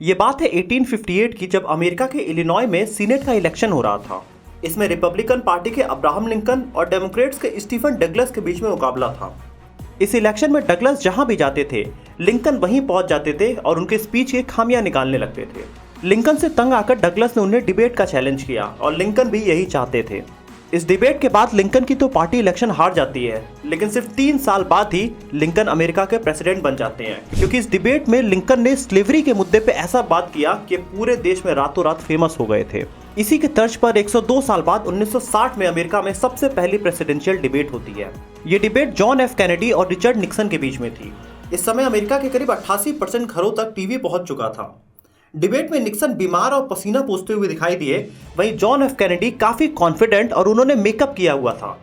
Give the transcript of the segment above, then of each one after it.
ये बात है 1858 की, जब अमेरिका के इलिनॉय में सीनेट का इलेक्शन हो रहा था। इसमें रिपब्लिकन पार्टी के अब्राहम लिंकन और डेमोक्रेट्स के स्टीफन डगलस के बीच में मुकाबला था। इस इलेक्शन में डगलस जहां भी जाते थे, लिंकन वहीं पहुंच जाते थे और उनके स्पीच की खामियां निकालने लगते थे। लिंकन से तंग आकर डगलस ने उन्हें डिबेट का चैलेंज किया और लिंकन भी यही चाहते थे। इस डिबेट के बाद लिंकन की तो पार्टी इलेक्शन हार जाती है, लेकिन सिर्फ 3 साल बाद ही लिंकन अमेरिका के प्रेसिडेंट बन जाते हैं, क्योंकि इस डिबेट में लिंकन ने स्लेवरी के मुद्दे पे ऐसा बात किया कि पूरे देश में रातों रात फेमस हो गए थे। इसी के तर्ज पर 102 साल बाद 1960 में अमेरिका में सबसे पहली प्रेसिडेंशियल डिबेट होती है। ये डिबेट जॉन एफ कैनेडी और रिचर्ड निक्सन के बीच में थी। इस समय अमेरिका के करीब 88% घरों तक टीवी पहुंच चुका था। डिबेट में निक्सन बीमार और पसीना पोंछते हुए दिखाई दिए, वहीं जॉन एफ कैनेडी काफी कॉन्फिडेंट और उन्होंने मेकअप किया हुआ था,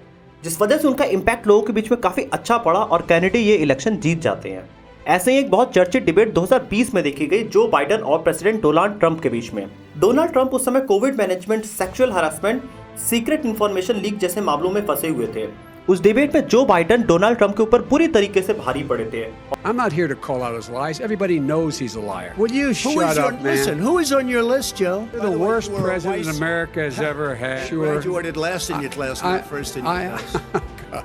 जिस वजह से उनका इंपैक्ट लोगों के बीच में काफी अच्छा पड़ा और कैनेडी ये इलेक्शन जीत जाते हैं। ऐसे ही एक बहुत चर्चित डिबेट 2020 में देखी गई जो बाइडेन और प्रेसिडेंट डोनाल्ड ट्रंप के बीच में। डोनाल्ड ट्रंप उस समय Covid management, sexual harassment, secret information leak जैसे मामलों में फंसे हुए थे। उस डिबेट में जो बाइडेन डोनाल्ड ट्रंप के ऊपर पूरी तरीके से भारी पड़े थे। I'm not here to call out his lies. Everybody knows he's a liar. Will you shut up, man? Listen, who is on your list, Joe? You're the worst president America has ever had. Sure. Graduated last in your class, not first in your class.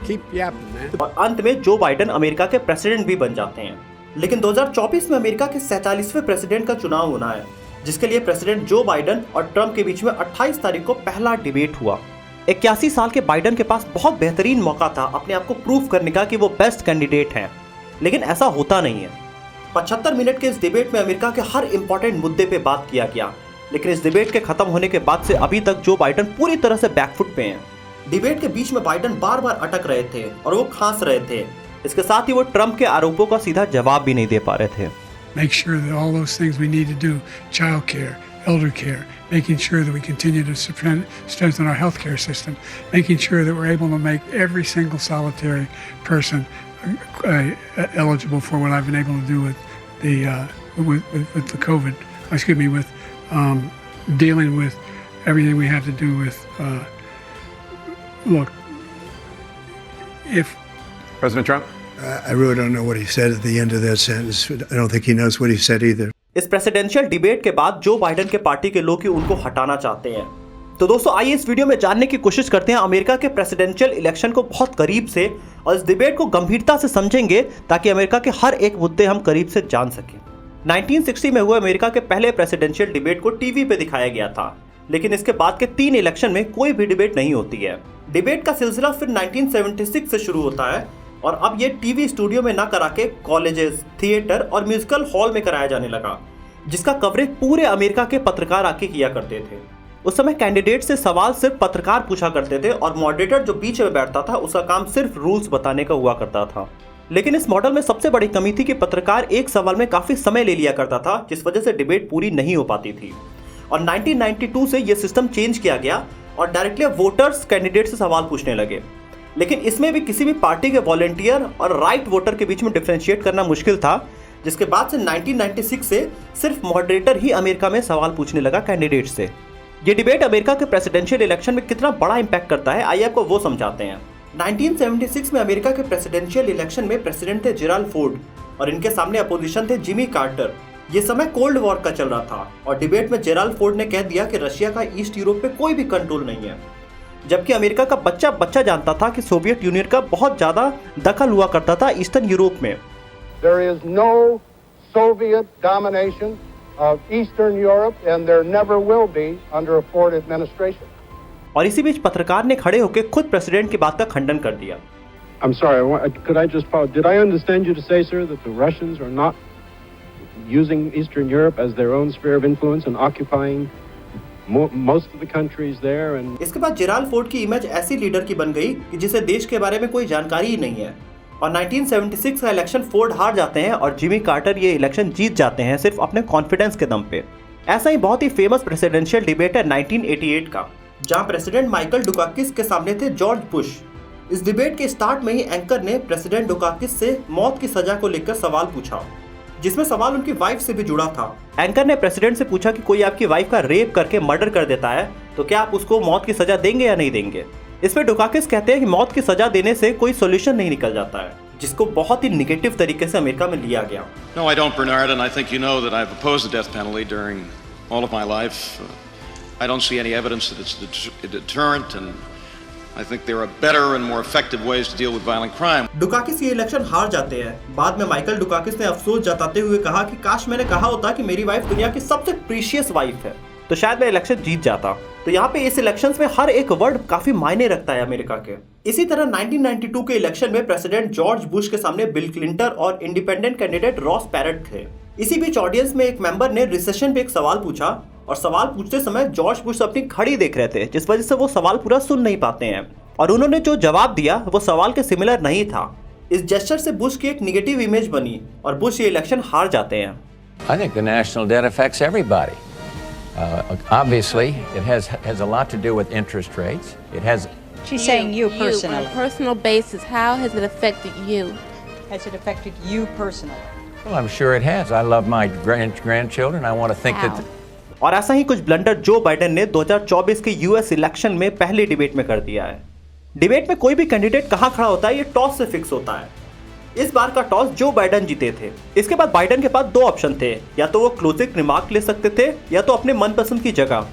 Keep yapping, man. और अंत में Joe Biden America के president भी बन जाते हैं। लेकिन 2024 में अमेरिका के 47वें प्रेसिडेंट का चुनाव होना है, जिसके लिए प्रेसिडेंट जो बाइडेन और ट्रंप के बीच में 28 तारीख को पहला डिबेट हुआ। 81 साल के बाइडेन के पास बहुत बेहतरीन मौका था अपने आप को प्रूव करने का कि वो बेस्ट कैंडिडेट हैं, लेकिन ऐसा होता नहीं है। 75 मिनट के इस डिबेट में अमेरिका के हर इंपॉर्टेंट मुद्दे पे बात किया गया, लेकिन इस डिबेट के खत्म होने के बाद से अभी तक जो बाइडेन पूरी तरह से बैकफुट पे हैं। डिबेट के बीच में बाइडेन बार बार अटक रहे थे और वो खांस रहे थे। इसके साथ ही वो ट्रंप के आरोपों का सीधा जवाब भी नहीं दे पा रहे थे। Make sure that all those things we need to do, child care, elder care, making sure that we continue to strengthen our healthcare system, making sure that we're able to make every single solitary person eligible for what I've been able to do with the COVID. With dealing with everything we have to do with. Look, if President Trump? I really don't know what he said at the end of that sentence. I don't think he knows what he said either. इस presidential debate के बाद Joe Biden के party के लोग ही उनको हटाना चाहते हैं। तो दोस्तों, आइए इस वीडियो में जानने की कोशिश करते हैं अमेरिका के प्रेसिडेंशियल इलेक्शन को बहुत करीब से, और इस डिबेट को गंभीरता से समझेंगे ताकि अमेरिका के हर एक मुद्दे हम करीब से जान सकें। 1960 में हुए अमेरिका के पहले प्रेसिडेंशियल डिबेट को टीवी पे दिखाया गया था, लेकिन इसके बाद के 3 इलेक्शन में कोई भी डिबेट नहीं होती है। डिबेट का सिलसिला फिर 1976 से शुरू होता है और अब ये टीवी स्टूडियो में ना करा के कॉलेजेस, थिएटर और म्यूजिकल हॉल में कराया जाने लगा, जिसका कवरेज पूरे अमेरिका के पत्रकार आके किया करते थे। उस समय कैंडिडेट से सवाल सिर्फ पत्रकार पूछा करते थे और मॉडरेटर जो बीच में बैठता था उसका काम सिर्फ रूल्स बताने का हुआ करता था। लेकिन इस मॉडल में सबसे बड़ी कमी थी कि पत्रकार एक सवाल में काफी समय ले लिया करता था, जिस वजह से डिबेट पूरी नहीं हो पाती थी। और 1992 से यह सिस्टम चेंज किया गया और डायरेक्टली वोटर्स कैंडिडेट से सवाल पूछने लगे। लेकिन इसमें भी किसी भी पार्टी के वॉलंटियर और राइट वोटर के बीच में डिफरेंशिएट करना मुश्किल था, जिसके बाद से 1996 से सिर्फ मॉडरेटर ही अमेरिका में सवाल पूछने लगा कैंडिडेट से। ये डिबेट अमेरिका के प्रेसिडेंशियल इलेक्शन में कितना बड़ा इंपैक्ट करता है, आइए आपको वो समझाते हैं। 1976 में अमेरिका के प्रेसिडेंशियल इलेक्शन में प्रेसिडेंट थे जेराल्ड फोर्ड और इनके सामने अपोजिशन थे जिमी कार्टर। ये समय कोल्ड वॉर का चल रहा था और डिबेट में जेराल्ड फोर्ड ने कह दिया कि रशिया का ईस्ट यूरोप पे कोई भी कंट्रोल नहीं है, जबकि अमेरिका का बच्चा जानता था कि सोवियत यूनियन का बहुत ज्यादा दखल हुआ करता था ईस्टर्न यूरोप में। There is no Soviet domination of Eastern Europe and there never will be under a Ford administration. और इसी बीच पत्रकार ने खड़े होकर खुद प्रेसिडेंट की बात का खंडन कर दिया। I'm sorry, could I just follow? Did I understand you to say, sir, that the Russians are not using Eastern Europe as their own sphere of influence and occupying most of the countries there? And इसके बाद Gerald Ford की image ऐसी leader की बन गई कि जिसे देश के बारे में कोई जानकारी ही नहीं है। और 1976 का इलेक्शन फोर्ड हार जाते हैं और जिमी कार्टर ये इलेक्शन जीत जाते हैं सिर्फ अपने कॉन्फिडेंस के दम पे। ऐसा ही बहुत ही फेमस प्रेसिडेंशियल डिबेट है 1988 का, जहां प्रेसिडेंट माइकल डुकाकिस के सामने थे जॉर्ज बुश। इस डिबेट के स्टार्ट में ही एंकर ने प्रेसिडेंट डुकाकिस से मौत की सजा को लेकर सवाल पूछा, जिसमें सवाल उनकी वाइफ से भी जुड़ा था। एंकर ने प्रेसिडेंट से पूछा कि कोई आपकी वाइफ का रेप करके मर्डर कर देता है तो क्या आप उसको मौत की सजा देंगे या नहीं देंगे। इसमें डुकाकिस कहते हैं कि मौत की सजा देने से कोई सोल्यूशन नहीं निकल जाता है, जिसको बहुत ही निगेटिव तरीके से अमेरिका में लिया गया। No, I don't, Bernard, and I think you know that I've opposed the death penalty during all of my life. I don't see any evidence that it's a deterrent, and I think there are better and more effective ways to deal with violent crime. डुकाकिस ये election हार जाते हैं। बाद में Michael डुकाकिस ने अफसोस जताते हुए कहा कि काश मैंने कहा होता कि मेरी वाइफ दुनिया की सबसे प्रीशियस वाइफ है, तो शायद मैं इलेक्शन जीत जाता। तो यहाँ पे इस इलेक्शंस में हर एक वर्ड काफी मायने रखता है अमेरिका के। इसी तरह 1992 के इलेक्शन में प्रेसिडेंट जॉर्ज बुश के सामने बिल क्लिंटन और इंडिपेंडेंट कैंडिडेट रॉस पैरेट थे। इसी बीच ऑडियंस में एक मेंबर ने रिसेशन पे एक सवाल पूछा और सवाल पूछते समय जॉर्ज बुश अपनी घड़ी देख रहे थे, जिस वजह से वो सवाल पूरा सुन नहीं पाते हैं और उन्होंने जो जवाब दिया वो सवाल के सिमिलर नहीं था। इस जेस्चर से बुश की एक निगेटिव इमेज बनी और बुश ये इलेक्शन हार जाते हैं। I think the national debt affects everybody. Obviously, it has a lot to do with interest rates. It has. She's saying you personally. On a personal basis, how has it affected you? Has it affected you personally? Well, I'm sure it has. I love my grandchildren. I want to think How? that. और ऐसा ही कुछ blunder Joe Biden ने 2024 के US election में पहले debate में कर दिया है। डिबेट में कोई भी कैंडिडेट कहां खड़ा होता है ये टॉस से फिक्स होता है। इस बार का टॉस जो बाइडेन जीते थे। इसके बाद बाइडेन के पास दो ऑप्शन थे, या तो वो क्लोजिंग रिमार्क ले सकते थे या तो अपने मनपसंद की जगह।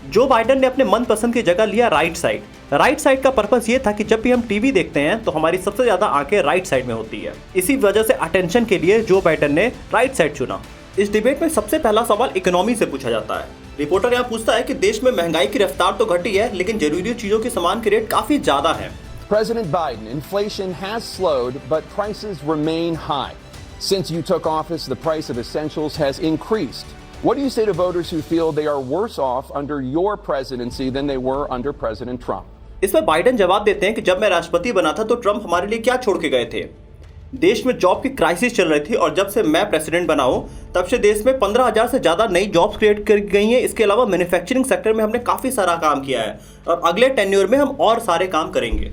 जो बाइडेन ने अपने मनपसंद की जगह लिया राइट साइड। राइट साइड का पर्पस ये था कि जब भी हम टीवी देखते हैं तो हमारी सबसे ज्यादा आंखें राइट साइड में होती है। इसी वजह से अटेंशन के लिए जो बाइडेन ने राइट साइड चुना। इस डिबेट में सबसे पहला सवाल इकोनॉमी से पूछा जाता है। रिपोर्टर यहाँ पूछता है कि देश में महंगाई की रफ्तार तो घटी है, लेकिन जरूरी चीजों के सामान के रेट काफी ज्यादा है। President Biden, inflation has slowed, but prices remain high. Since you took office, the price of essentials has increased. What do you say to voters who feel they are worse off under your presidency than they were under President Trump? इस पर Biden जवाब देते हैं कि जब मैं राष्ट्रपति बना था तो ट्रंप हमारे लिए क्या छोड़ के गए थे। देश में जॉब की क्राइसिस चल रही थी और जब से मैं प्रेसिडेंट बना हूं तब से देश में 15,000 से ज्यादा नई जॉब्स क्रिएट कर गई हैं। इसके अलावा मैन्युफैक्चरिंग सेक्टर में हमने काफी सारा काम किया है और अगले टेन्योर में हम और सारे काम करेंगे।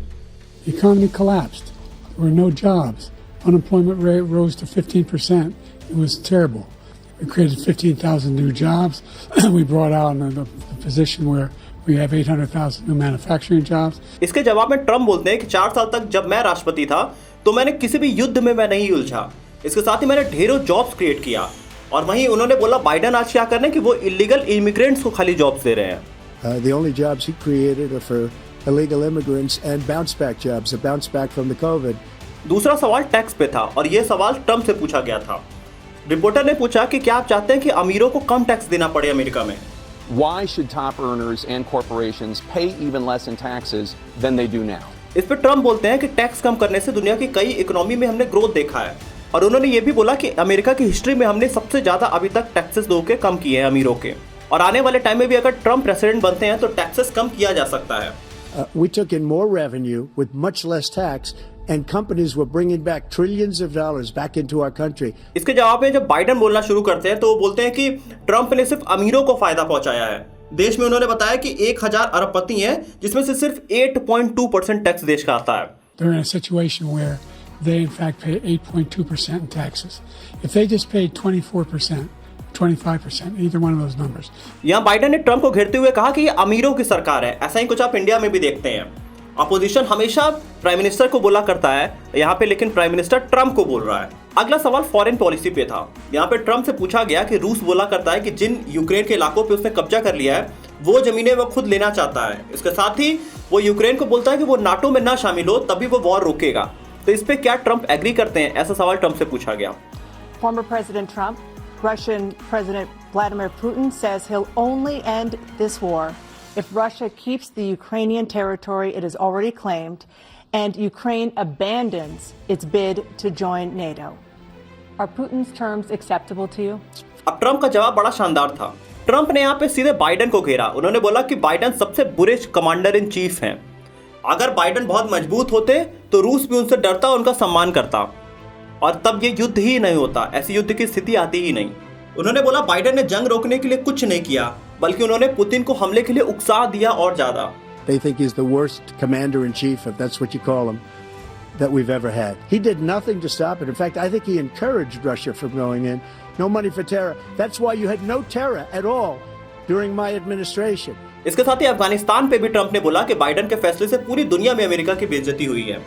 The economy collapsed. There were no jobs. Unemployment rate rose to 15%. It was terrible. We created 15,000 new jobs. We brought out in the position where we have 800,000 new manufacturing jobs. इसके जवाब में Trump बोलते हैं कि 4 साल तक जब मैं राष्ट्रपति था तो मैंने किसी भी युद्ध में मैं नहीं उलझा। इसके साथ ही मैंने ढेरों जॉब्स क्रिएट किया। और वहीं उन्होंने बोला बाइडेन आज क्या कर रहे हैं कि वो इलीगल इमिग्रेंट्स को खाली जॉब्स दे रहे हैं। The only jobs he created are for illegal immigrants and bounce back jobs, a bounce back from the COVID. दूसरा सवाल टैक्स पे था और ये सवाल ट्रम्प से पूछा गया था। रिपोर्टर ने पूछा कि क्या आप चाहते हैं कि अमीरों को कम टैक्स देना पड़े अमेरिका में। Why should top earners and corporations pay even less in taxes than they do now? इस पर ट्रम्प बोलते हैं कि टैक्स कम करने से दुनिया की कई इकोनॉमी में हमने ग्रोथ देखा है और उन्होंने ये भी बोला कि अमेरिका की हिस्ट्री में हमने सबसे ज्यादा अभी तक टैक्सेस दो के कम किए हैं अमीरों के, और आने वाले टाइम में भी अगर ट्रम्प प्रेसिडेंट बनते हैं तो टैक्सेस कम किया जा सकता है। We took in more revenue with much less tax, and companies were bringing back trillions of dollars back into our country. इसके जवाब में जब बाइडेन बोलना शुरू करते हैं तो वो बोलते हैं कि ट्रम्प ने सिर्फ अमीरों को फायदा पहुंचाया है। देश में उन्होंने बताया कि 1000 अरबपति हैं जिसमें से सिर्फ 8.2% टैक्स देश का आता है। They're in a situation where they in fact pay 8.2% in taxes. If they just paid 24%, 25%, either one of those numbers. यहाँ बाइडेन ने ट्रम्प को घेरते हुए कहा कि ये अमीरों की सरकार है। ऐसा ही कुछ आप इंडिया में भी देखते हैं। अपोजिशन हमेशा प्राइम मिनिस्टर को बोला करता है यहाँ पे, लेकिन प्राइम मिनिस्टर ट्रम्प को बोल रहा है। अगला सवाल फॉरेन पॉलिसी पे था। यहाँ पे ट्रम्प से पूछा गया कि रूस बोला करता है कि जिन यूक्रेन के इलाकों पे उसने कब्जा कर लिया है वो जमीनें वो खुद लेना चाहता है। इसके साथ ही वो यूक्रेन को बोलता है कि वो नाटो में ना शामिल हो तभी वो वॉर रोकेगा। तो इस पे क्या ट्रम्प एग्री करते हैं, ऐसा सवाल ट्रम्प से पूछा गया। Former President Trump, Russian President Vladimir Putin says he'll only end this war if Russia keeps the Ukrainian territory it has already claimed and Ukraine abandons its bid to join NATO. Are Putin's terms acceptable to you? अब Trump का जवाब बड़ा शानदार था। Trump ने यहाँ पे सीधे बाइडेन को घेरा। उन्होंने बोला कि बाइडेन सबसे बुरे कमांडर इन चीफ हैं। अगर बाइडेन बहुत मजबूत होते तो रूस भी उनसे डरता, उनका सम्मान करता और तब ये युद्ध ही नहीं होता, ऐसी युद्ध की स्थिति आती ही नहीं। उन्होंने बोला बाइडेन ने जंग रोकने के लिए कुछ नहीं किया, बल्कि उन्होंने पुतिन को हमले के लिए उकसा दिया और ज्यादा। They think he's the worst commander in chief, if that's what you call him, that we've ever had. He did nothing to stop it. In fact, I think he encouraged Russia from going in. No money for terror. That's why you had no terror at all during my administration. इसके साथ ही अफगानिस्तान पे भी Trump ने बोला कि Biden के फैसले से पूरी दुनिया में अमेरिका की बेइज्जती हुई है।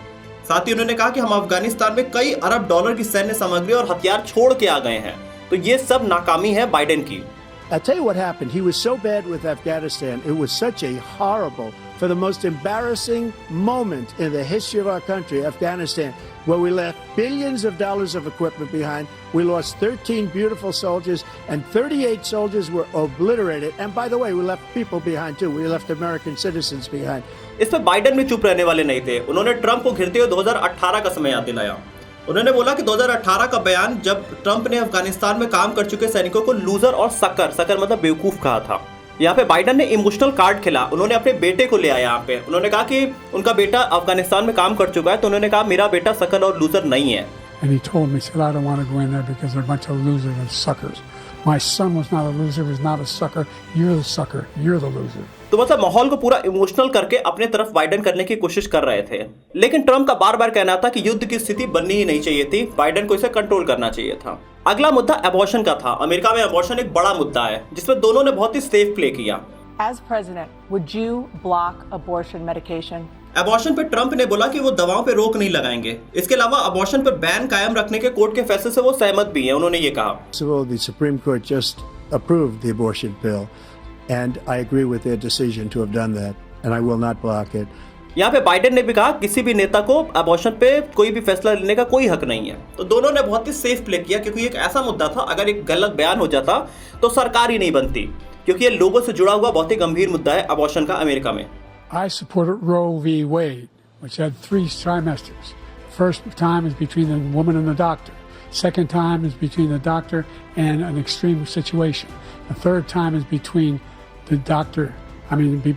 साथ ही उन्होंने कहा कि हम अफगानिस्तान में कई अरब डॉलर की सैन्य सामग्री और हथियार छोड़ के आ गए हैं। तो ये सब नाकामी है बाइडेन की। I'll tell you what happened. He was so bad with Afghanistan. It was such a horrible, for the most embarrassing moment in the history of our country, Afghanistan, where we left billions of dollars of equipment behind. We lost 13 beautiful soldiers, and 38 soldiers were obliterated. And by the way, we left people behind too. We left American citizens behind. इस पर Biden भी चुप रहने वाले नहीं थे। उन्होंने Trump को घिरते हुए 2018 का समय याद दिलाया। उन्होंने बोला कि 2018 का बयान जब ट्रंप ने अफगानिस्तान में काम कर चुके सैनिकों को लूजर और सकर मतलब बेवकूफ कहा था। यहाँ पे बाइडेन ने इमोशनल कार्ड खेला। उन्होंने अपने बेटे को ले आया यहाँ पे। उन्होंने कहा कि उनका बेटा अफगानिस्तान में काम कर चुका है, तो उन्होंने कहा मेरा बेटा सकर और लूजर नहीं है। And he told me, he said, I don't want to go in there because they're a bunch of losers and suckers. My son was not a loser, was not a sucker. You're the sucker. You're the loser. तो मतलब माहौल को पूरा emotional करके अपने तरफ Biden करने की कोशिश कर रहे थे। लेकिन ट्रंप का बार बार कहना था कि युद्ध की स्थिति बननी ही नहीं चाहिए थी, बाइडेन को इसे कंट्रोल करना चाहिए था। अगला मुद्दा अबॉर्शन का था। अमेरिका में अबॉर्शन एक बड़ा मुद्दा है जिसमें दोनों ने बहुत ही सेफ प्ले किया। As president, would you block abortion medication? Abortion पे ट्रंप ने बोला कि वो दवाओं पे रोक नहीं लगाएंगे। इसके अलावा अबॉर्शन पर बैन कायम रखने के कोर्ट के फैसले से वो सहमत भी हैं। उन्होंने ये कहा, So the Supreme Court just approved the abortion bill, and I agree with their decision to have done that, and I will not block it. यहाँ पे बाइडेन ने भी कहा किसी भी नेता को अबॉर्शन पे कोई भी फैसला लेने का कोई हक नहीं है। तो दोनों ने बहुत ही सेफ प्ले किया, क्योंकि एक ऐसा मुद्दा था अगर एक गलत बयान हो जाता तो सरकार ही नहीं बनती, क्योंकि ये लोगों से जुड़ा हुआ बहुत ही गंभीर मुद्दा है अबॉर्शन का अमेरिका में। I supported Roe v. Wade, which had 3 trimesters. First time is between the woman and the doctor. Second time is between the doctor and an extreme situation. The third time is between the doctor,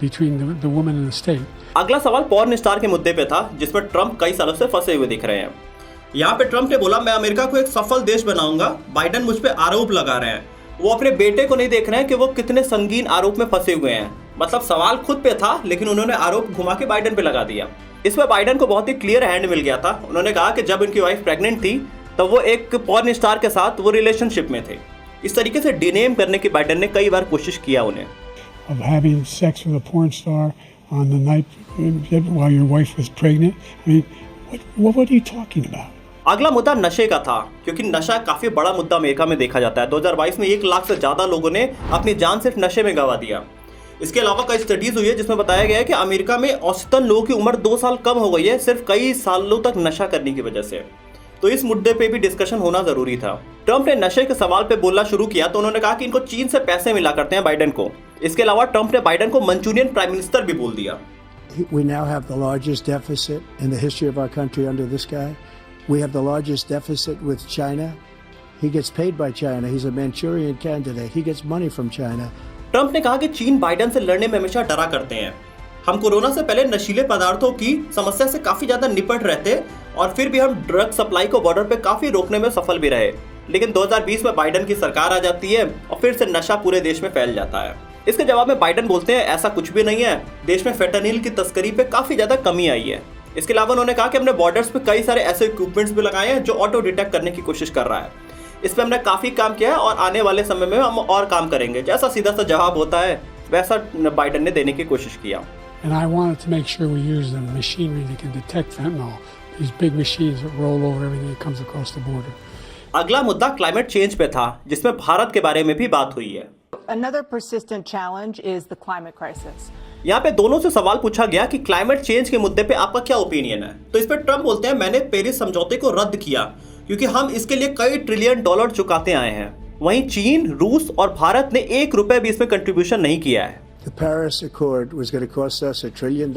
between the woman and the state. अगला सवाल porn star के मुद्दे पे था, जिसमें Trump कई सालों से फंसे हुए दिख रहे हैं। यहाँ पे ट्रंप ने बोला, मैं अमेरिका को एक सफल देश बनाऊंगा। बाइडेन मुझ पे आरोप लगा रहे हैं। वो अपने बेटे को नहीं देख रहे हैं कि वो कितने संगीन आरोप में फंसे हुए हैं। मतलब सवाल खुद पे था, लेकिन उन्होंने आरोप घुमा के बाइडेन पे लगा दिया। इसमें बाइडेन को बहुत ही क्लियर हैंड मिल गया था। उन्होंने कहा कि जब उनकी वाइफ प्रेग्नेंट थी तब वो एक पॉर्न स्टार के साथ वो रिलेशनशिप में थे। इस तरीके से डिनेम करने की बाइडेन ने कई बार कोशिश किया उन्हें। Of having sex with a porn star on the night while your wife was pregnant. What are you talking about? अगला मुद्दा नशे का था, क्योंकि नशा काफी बड़ा मुद्दा अमेरिका में देखा जाता है। 2022 में 1 लाख से ज्यादा लोगों ने अपनी जान सिर्फ नशे में गंवा दिया। इसके अलावा कई स्टडीज हुई है जिसमें बताया गया है कि अमेरिका में औसतन लोगों की उम्र 2 साल कम हो गई है सिर्फ कई सालों तक नशा करने की वजह से। तो इस मुद्दे पे भी डिस्कशन होना जरूरी था। ट्रंप ने नशे के सवाल पे बोलना शुरू किया तो उन्होंने कहा कि इनको चीन से पैसे मिला करते हैं बाइडेन को। इसके अलावा ट्रंप ने बाइडेन को मंचूरियन प्राइम मिनिस्टर भी बोल दिया। We now have the largest deficit in the history of our country under this guy. We have the largest deficit with China. He gets paid by China. He's a Manchurian candidate. He gets money from China. Trump ने कहा कि चीन Biden से लड़ने में हमेशा डरा करते हैं। हम कोरोना से पहले नशीले पदार्थों की समस्या से काफी ज्यादा निपट रहे थे और फिर भी हम ड्रग सप्लाई को बॉर्डर पे काफी रोकने में सफल भी रहे। लेकिन 2020 में बाइडेन की सरकार आ जाती है और फिर से नशा पूरे देश में फैल जाता है। इसके जवाब में बाइडेन बोलते हैं ऐसा कुछ भी नहीं है, देश में फेंटानिल की तस्करी पे काफी ज्यादा कमी आई है। इसके अलावा उन्होंने कहा कि हमने बॉर्डर्स पे कई सारे ऐसे इक्विपमेंट्स भी लगाए हैं जो ऑटो डिटेक्ट करने की कोशिश कर रहा है। इस पे हमने काफी काम किया है और आने वाले समय में हम और काम करेंगे। जैसा सीधा सा जवाब होता है वैसा बाइडेन ने देने की कोशिश किया। And I wanted to make sure we use the machinery that can detect fentanyl. These big machines that roll over everything that comes across the border. अगला मुद्दा क्लाइमेट चेंज पे था, जिसमें भारत के बारे में भी बात हुई है। Another persistent challenge is the climate crisis. यहाँ पे दोनों से सवाल पूछा गया कि क्लाइमेट चेंज के मुद्दे पे आपका क्या ओपिनियन है। तो इस पे ट्रंप बोलते हैं मैंने पेरिस समझौते को रद्द किया क्योंकि हम इसके लिए कई ट्रिलियन डॉलर चुकाते आए हैं। वहीं चीन, रूस और भारत ने ₹1 भी इसमें कंट्रीब्यूशन नहीं किया है। The Paris Accord was going to cost us $1 trillion,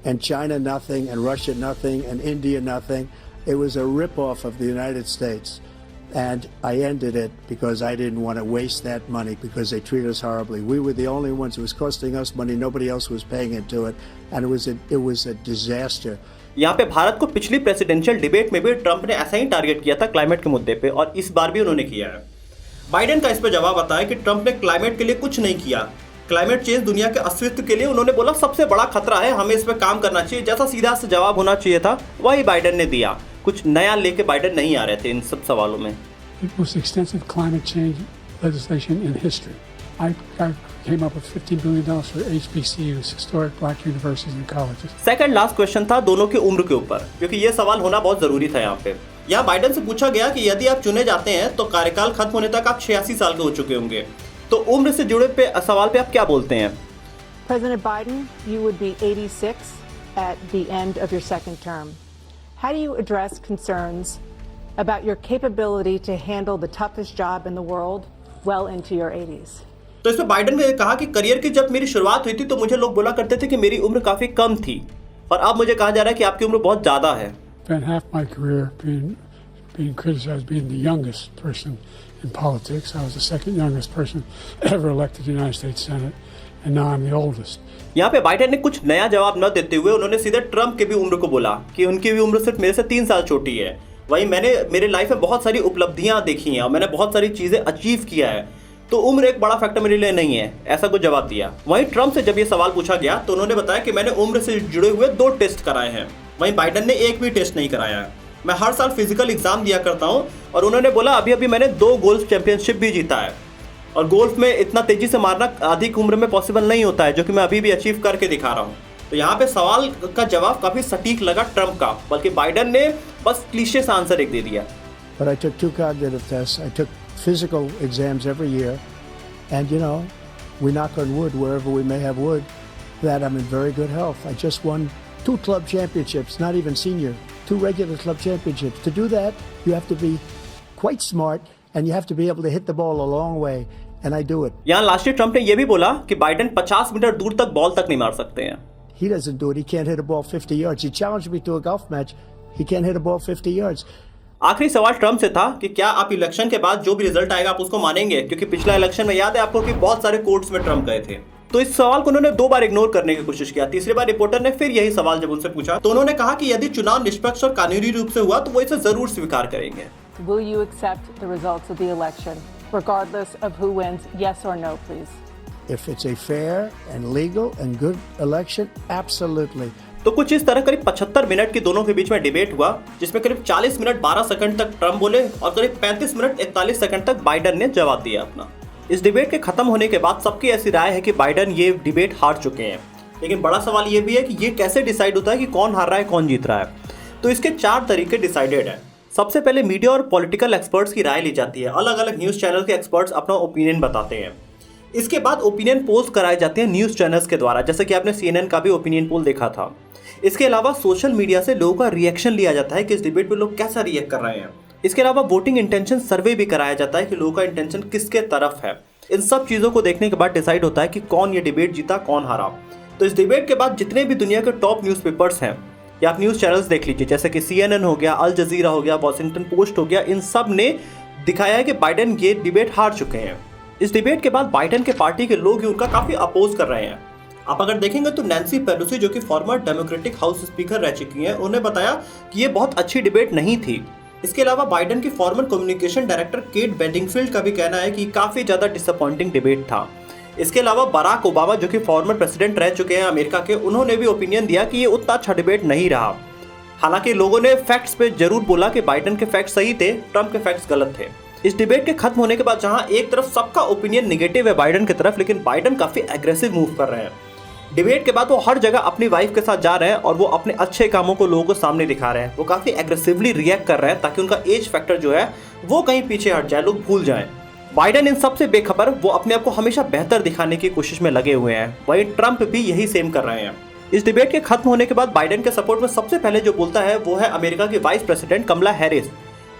and China nothing, and Russia nothing, and India nothing. It was a rip-off of the United States. And I ended it because I didn't want to waste that money because they treat us horribly. We were the only ones who was costing us money. Nobody else was paying into it. And it was a disaster. यहाँ पे भारत को पिछली presidential debate में भी Trump ने ऐसा ही target किया था क्लाइमेट के मुद्दे पे, और इस बार भी उन्होंने किया है। बाइडेन का इस पे जवाब आता है कि ट्रंप ने क्लाइमेट के लिए कुछ नहीं किया। क्लाइमेट चेंज दुनिया के अस्तित्व के लिए उन्होंने बोला सबसे बड़ा खतरा है, हमें इस पे काम करना चाहिए। जैसा सीधा से जवाब होना चाहिए था वही बाइडेन ने दिया। कुछ नया लेके बाइडेन नहीं आ रहे थे इन सब सवालों में। The most extensive climate change legislation in history. I came up with $15 billion for HBCUs, historic black universities and colleges. Second last question था दोनों की उम्र के ऊपर, क्योंकि ये सवाल होना बहुत जरूरी था यहाँ पे। यहाँ बाइडेन से पूछा गया कि यदि आप चुने जाते हैं तो कार्यकाल खत्म होने तक आप 86 साल के हो चुके होंगे, तो उम्र से जुड़े सवाल पे आप क्या बोलते हैं? President Biden, you would be 86 at the end of your second term. How do you address concerns about your capability to handle the toughest job in the world well into your 80s? तो इसमें Biden ने कहा कि career की जब मेरी शुरुआत हुई थी तो मुझे लोग बोला करते थे कि मेरी उम्र काफी कम थी, और अब मुझे कहा जा रहा है कि आपकी उम्र बहुत ज्यादा है। Spent half my career being criticized being the youngest person in politics. I was the second youngest person ever elected to the United States Senate, and now I'm the oldest. यहाँ पे बाइडेन ने कुछ नया जवाब न देते हुए उन्होंने सीधे ट्रम्प की भी उम्र को बोला कि उनकी भी उम्र सिर्फ मेरे से 3 साल छोटी है। वहीं मैंने मेरे लाइफ में बहुत सारी उपलब्धियां देखी हैं और मैंने बहुत सारी चीजें अचीव किया है, तो उम्र एक बड़ा फैक्टर मेरे लिए नहीं है, ऐसा कुछ जवाब दिया। वहीं ट्रम्प से जब ये सवाल पूछा गया तो उन्होंने बताया कि मैंने उम्र से जुड़े हुए 2 टेस्ट कराए हैं। वहीं बाइडेन ने एक भी टेस्ट नहीं कराया है। मैं हर साल फिजिकल एग्जाम दिया करता हूँ, और उन्होंने बोला अभी मैंने 2 गोल्फ चैंपियनशिप भी जीता है, और गोल्फ में इतना तेजी से मारना अधिक उम्र में पॉसिबल नहीं होता है, जो कि मैं अभी भी अचीव करके दिखा रहा हूँ। तो यहाँ पे सवाल का जवाब काफी सटीक लगा ट्रम्प का, बल्कि बाइडेन ने बस क्लीशे सा आंसर एक दे दिया। But I took 2 cognitive tests. I took physical exams every year. And, you know, we knock on wood wherever we may have wood, that I'm in very good health. I just won 2 club championships, not even senior, 2 regular club championships. To do that, you have to be quite smart and you have to be able to hit the ball a long way. And I do it. यहाँ last year Trump ने यह भी बोला कि Biden 50 metre दूर तक ball तक नहीं मार सकते हैं। He doesn't do it. He can't hit a ball 50 yards. He challenged me to a golf match. He can't hit a ball 50 yards. आखिरी सवाल ट्रम्प से था कि क्या आप इलेक्शन के बाद जो भी रिजल्ट आएगा आप उसको मानेंगे, क्योंकि पिछला इलेक्शन में याद है आपको कि बहुत सारे कोर्ट्स में ट्रम्प गए थे। तो इस सवाल को उन्होंने 2 बार इग्नोर करने की कोशिश किया। तीसरी बार रिपोर्टर ने फिर यही सवाल जब उनसे पूछा तो उन्होंने कहा कि यदि चुनाव निष्पक्ष और कानूनी रूप से हुआ तो वो इसे जरूर स्वीकार करेंगे। Will you accept the results of the election, regardless of who wins? Yes or no, please. If it's a fair and legal and good election, absolutely. तो कुछ इस तरह करीब 75 मिनट की दोनों के बीच में डिबेट हुआ, जिसमें करीब 40 मिनट 12 सेकंड तक ट्रम्प बोले और करीब 35 मिनट 41 सेकंड तक बाइडेन ने जवाब दिया अपना। इस डिबेट के खत्म होने के बाद सबकी ऐसी राय है कि बाइडेन ये डिबेट हार चुके हैं, लेकिन बड़ा सवाल ये भी है कि ये कैसे डिसाइड होता है कि कौन हार रहा है कौन जीत रहा है। तो इसके 4 तरीके डिसाइडेड है। सबसे पहले मीडिया और पॉलिटिकल एक्सपर्ट्स की राय ली जाती है। अलग अलग न्यूज़ चैनल के एक्सपर्ट्स अपना ओपिनियन बताते हैं। इसके बाद ओपिनियन पोल्स कराए जाते हैं न्यूज़ चैनल्स के द्वारा, जैसे कि आपने CNN का भी ओपिनियन पोल देखा था। इसके अलावा सोशल मीडिया से लोगों का रिएक्शन लिया जाता है कि इस डिबेट में लोग कैसा रिएक्ट कर रहे हैं। इसके अलावा वोटिंग इंटेंशन सर्वे भी कराया जाता है कि लोगों का इंटेंशन किसके तरफ है। इन सब चीज़ों को देखने के बाद डिसाइड होता है कि कौन ये डिबेट जीता कौन हारा। तो इस डिबेट के बाद जितने भी दुनिया के टॉप न्यूज़पेपर्स हैं या आप न्यूज़ चैनल्स देख लीजिए, जैसे कि CNN हो गया, अल जजीरा हो गया, वॉशिंगटन पोस्ट हो गया, इन सब ने दिखाया है कि बाइडेन ये डिबेट हार चुके हैं। इस डिबेट के बाद बाइडेन के पार्टी के लोग ही उनका काफ़ी अपोज कर रहे हैं। आप अगर देखेंगे तो नैन्सी पेलोसी, जो कि फॉर्मर डेमोक्रेटिक हाउस स्पीकर रह चुकी हैं, उन्होंने बताया कि ये बहुत अच्छी डिबेट नहीं थी। इसके अलावा बाइडेन की फॉर्मर कम्युनिकेशन डायरेक्टर केट बेडिंगफील्ड का भी कहना है कि काफ़ी ज़्यादा डिसअपॉइंटिंग डिबेट था। इसके अलावा बराक ओबामा, जो कि फॉर्मर प्रेसिडेंट रह चुके हैं अमेरिका के, उन्होंने भी ओपिनियन दिया कि ये उतना अच्छा डिबेट नहीं रहा। हालांकि लोगों ने फैक्ट्स पे जरूर बोला कि बाइडेन के फैक्ट्स सही थे, ट्रम्प के फैक्ट्स गलत थे। इस डिबेट के खत्म होने के बाद जहां एक तरफ सबका ओपिनियन निगेटिव है बाइडेन की तरफ, लेकिन बाइडेन काफ़ी एग्रेसिव मूव कर रहे हैं। डिबेट के बाद वो हर जगह अपनी वाइफ के साथ जा रहे हैं और वो अपने अच्छे कामों को लोगों को सामने दिखा रहे हैं। वो काफ़ी एग्रेसिवली रिएक्ट कर रहे हैं ताकि उनका एज फैक्टर जो है वो कहीं पीछे हट जाए, लोग भूल जाएं। बाइडेन इन सब से बेखबर, वो अपने आप को हमेशा बेहतर दिखाने की कोशिश में लगे हुए हैं। वहीं ट्रम्प भी यही सेम कर रहे हैं। इस डिबेट के खत्म होने के बाद बाइडेन के सपोर्ट में सबसे पहले जो बोलता है वो है अमेरिका की वाइस प्रेसिडेंट कमला हैरिस।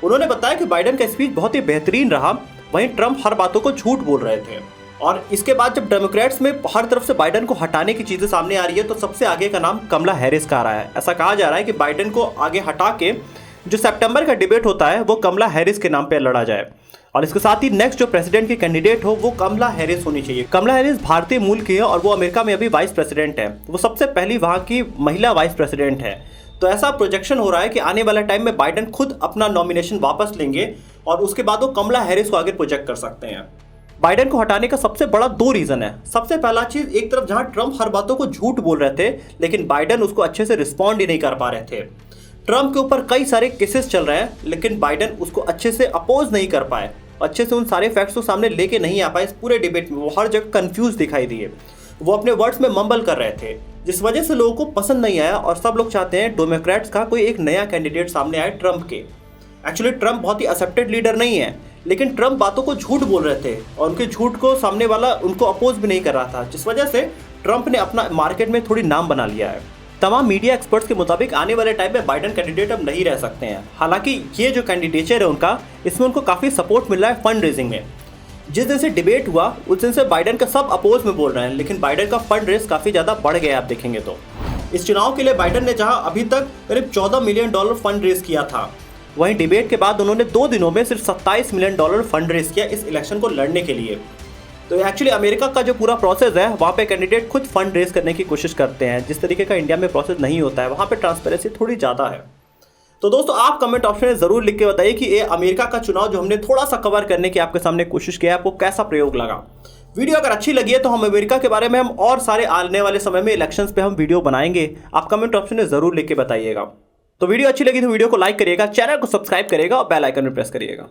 उन्होंने बताया कि बाइडेन का स्पीच बहुत ही बेहतरीन रहा। वहीं ट्रम्प हर बातों को झूठ बोल रहे थे। और इसके बाद जब डेमोक्रेट्स में हर तरफ से बाइडेन को हटाने की चीज़ें सामने आ रही है, तो सबसे आगे का नाम कमला हैरिस का आ रहा है। ऐसा कहा जा रहा है कि बाइडेन को आगे हटा के जो सितंबर का डिबेट होता है वो कमला हैरिस के नाम पे लड़ा जाए, और इसके साथ ही नेक्स्ट जो प्रेसिडेंट की कैंडिडेट हो वो कमला हैरिस होनी चाहिए। कमला हैरिस भारतीय मूल की है और वो अमेरिका में अभी वाइस प्रेसिडेंट है। वो सबसे पहली वहाँ की महिला वाइस प्रेसिडेंट है। तो ऐसा प्रोजेक्शन हो रहा है कि आने वाला टाइम में बाइडेन खुद अपना नॉमिनेशन वापस लेंगे और उसके बाद वो कमला हैरिस को आगे प्रोजेक्ट कर सकते हैं। बाइडेन को हटाने का सबसे बड़ा 2 रीज़न है। सबसे पहला चीज़, एक तरफ जहां ट्रम्प हर बातों को झूठ बोल रहे थे, लेकिन बाइडेन उसको अच्छे से रिस्पॉन्ड ही नहीं कर पा रहे थे। ट्रम्प के ऊपर कई सारे केसेस चल रहे हैं, लेकिन बाइडेन उसको अच्छे से अपोज नहीं कर पाए। अच्छे से उन सारे फैक्ट्स को सामने लेके नहीं आ पाए इस पूरे डिबेट में। वो हर जगह कंफ्यूज दिखाई दिए, वो अपने वर्ड्स में मम्बल कर रहे थे, जिस वजह से लोगों को पसंद नहीं आया और सब लोग चाहते हैं डेमोक्रेट्स का कोई एक नया कैंडिडेट सामने आए ट्रंप के। एक्चुअली ट्रंप बहुत ही एक्सेप्टेड लीडर नहीं है, लेकिन ट्रंप बातों को झूठ बोल रहे थे और उनके झूठ को सामने वाला उनको अपोज भी नहीं कर रहा था, जिस वजह से ट्रंप ने अपना मार्केट में थोड़ी नाम बना लिया है। तमाम मीडिया एक्सपर्ट्स के मुताबिक आने वाले टाइम में बाइडन कैंडिडेट अब नहीं रह सकते हैं। हालांकि ये जो कैंडिडेचर है उनका, इसमें उनको काफ़ी सपोर्ट मिल रहा है फंड रेजिंग में। जिस दिन से डिबेट हुआ उस दिन से बाइडन का सब अपोज में बोल रहे हैं, लेकिन बाइडन का फंड रेज काफ़ी ज़्यादा बढ़ गया आप देखेंगे तो। इस चुनाव के लिए बाइडन ने जहां अभी तक करीब $14 मिलियन फंड रेज किया था, वहीं डिबेट के बाद उन्होंने 2 दिनों में सिर्फ $27 मिलियन फंड रेज किया इस इलेक्शन को लड़ने के लिए। तो एक्चुअली अमेरिका का जो पूरा प्रोसेस है, वहाँ पे कैंडिडेट खुद फंड रेज करने की कोशिश करते हैं, जिस तरीके का इंडिया में प्रोसेस नहीं होता है। वहाँ पे ट्रांसपेरेंसी थोड़ी ज़्यादा है। तो दोस्तों आप कमेंट ऑप्शन में ज़रूर लिख के बताइए कि ये अमेरिका का चुनाव जो हमने थोड़ा सा कवर करने की आपके सामने कोशिश किया है, आपको कैसा प्रयोग लगा। वीडियो अगर अच्छी लगी है तो हम अमेरिका के बारे में हम और सारे आने वाले समय में इलेक्शंस पे हम वीडियो बनाएंगे, आप कमेंट ऑप्शन में ज़रूर लिख के बताइएगा। तो वीडियो अच्छी लगी तो वीडियो को लाइक करिएगा, चैनल को सब्सक्राइब करिएगा और बेल आइकन में प्रेस करिएगा।